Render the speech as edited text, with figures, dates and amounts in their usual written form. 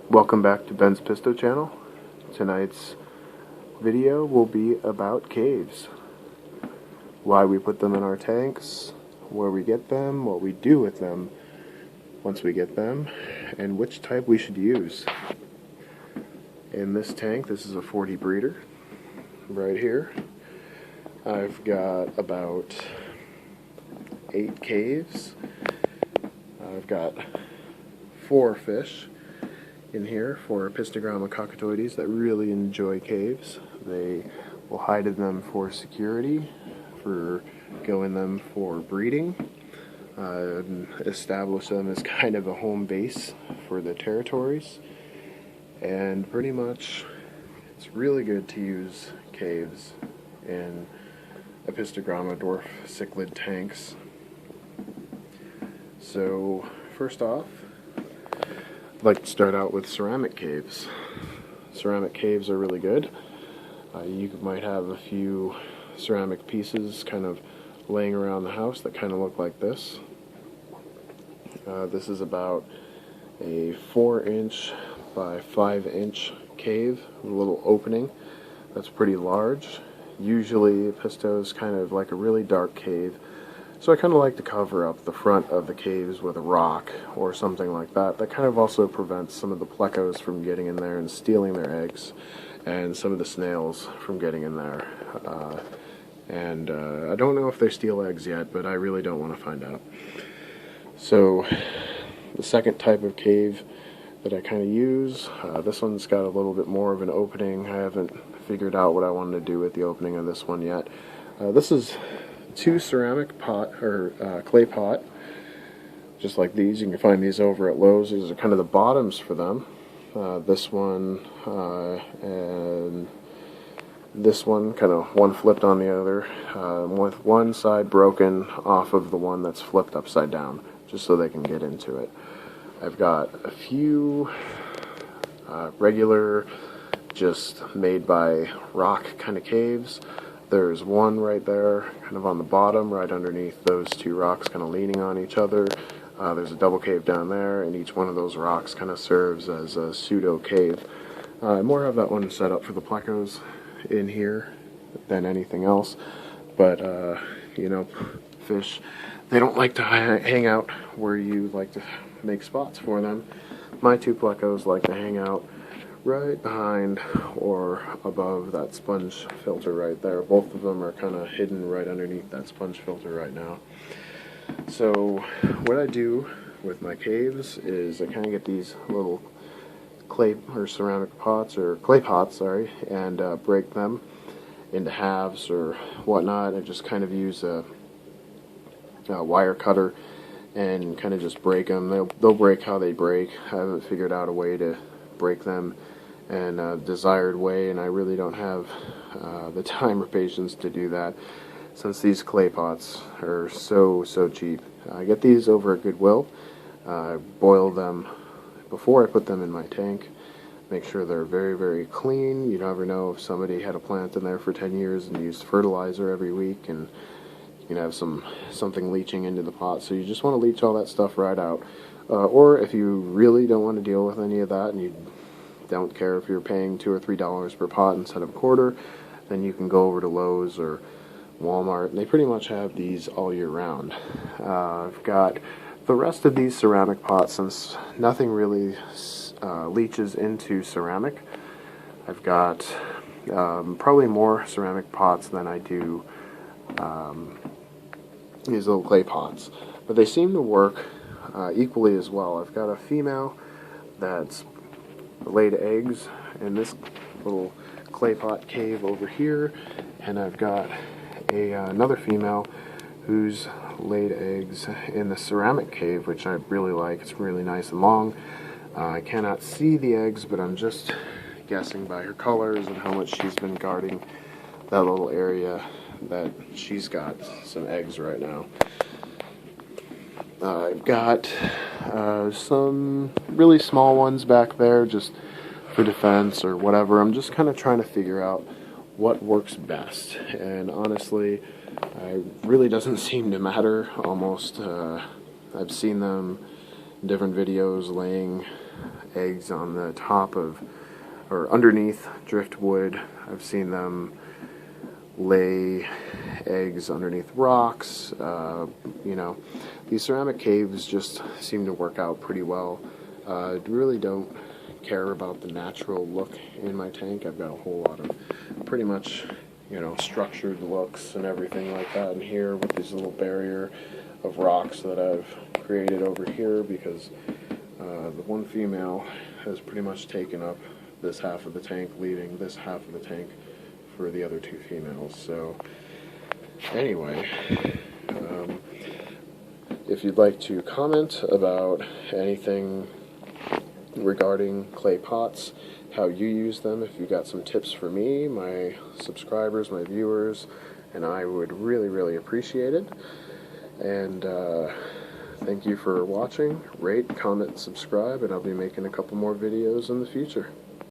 Welcome back to Ben's Apisto channel. Tonight's video will be about caves. Why we put them in our tanks, where we get them, what we do with them once we get them, and which type we should use. In this tank, this is a 40 breeder. Right here, I've got about 8 caves. I've got 4 fish in here, 4 Apistogramma cockatoides that really enjoy caves. They will hide in them for security, go in them for breeding, establish them as kind of a home base for the territories, and pretty much it's really good to use caves in Apistogramma dwarf cichlid tanks. So first off, I'd like to start out with ceramic caves. Ceramic caves are really good. You might have a few ceramic pieces kind of laying around the house that kind of look like this. This is about a 4-inch by 5-inch cave with a little opening that's pretty large. Usually Apisto is kind of like a really dark cave, so I kind of like to cover up the front of the caves with a rock or something like that. That kind of also prevents some of the plecos from getting in there and stealing their eggs, and some of the snails from getting in there. I don't know if they steal eggs yet, but I really don't want to find out. So the second type of cave that I kind of use, this one's got a little bit more of an opening. I haven't figured out what I wanted to do with the opening of this one yet. This is 2 ceramic pot or clay pot, just like these. You can find these over at Lowe's. These are kind of the bottoms for them. This one and this one, kind of one flipped on the other, with one side broken off of the one that's flipped upside down, just so they can get into it. I've got a few regular, just made by rock kind of caves. There's one right there, kind of on the bottom, right underneath those 2 rocks, kind of leaning on each other. There's a double cave down there, and each one of those rocks kind of serves as a pseudo cave. I more have that one set up for the plecos in here than anything else, but you know, fish, they don't like to hang out where you like to make spots for them. My 2 plecos like to hang out right behind or above that sponge filter right there. Both of them are kind of hidden right underneath that sponge filter right now. So what I do with my caves is I kind of get these little clay or ceramic pots, or clay pots, sorry, and break them into halves or whatnot. I just kind of use a wire cutter and kind of just break them. They'll break how they break. I haven't figured out a way to break them in a desired way, and I really don't have the time or patience to do that, since these clay pots are so cheap. I get these over at Goodwill. I boil them before I put them in my tank. Make sure they're very clean. You never know if somebody had a plant in there for 10 years and used fertilizer every week, and you can have something leaching into the pot. So you just want to leach all that stuff right out. Or if you really don't want to deal with any of that, and you don't care if you're paying $2 or $3 per pot instead of a quarter, then you can go over to Lowe's or Walmart, and they pretty much have these all year round. I've got the rest of these ceramic pots, since nothing really leaches into ceramic. I've got probably more ceramic pots than I do these little clay pots, but they seem to work equally as well. I've got a female that's laid eggs in this little clay pot cave over here, and I've got another female who's laid eggs in the ceramic cave, which I really like. It's really nice and long. I cannot see the eggs, but I'm just guessing by her colors and how much she's been guarding that little area that she's got some eggs right now. I've got some really small ones back there just for defense or whatever. I'm just kind of trying to figure out what works best, and honestly, it really doesn't seem to matter almost. I've seen them in different videos laying eggs on the top of, or underneath driftwood. I've seen them lay eggs underneath rocks. You know, these ceramic caves just seem to work out pretty well. I really don't care about the natural look in my tank. I've got a whole lot of pretty much, you know, structured looks and everything like that in here with this little barrier of rocks that I've created over here, because the one female has pretty much taken up this half of the tank, leaving this half of the tank for the other two females. So anyway, if you'd like to comment about anything regarding clay pots, how you use them, if you've got some tips for me, my subscribers, my viewers, and I would really appreciate it. And thank you for watching. Rate, comment, subscribe, and I'll be making a couple more videos in the future.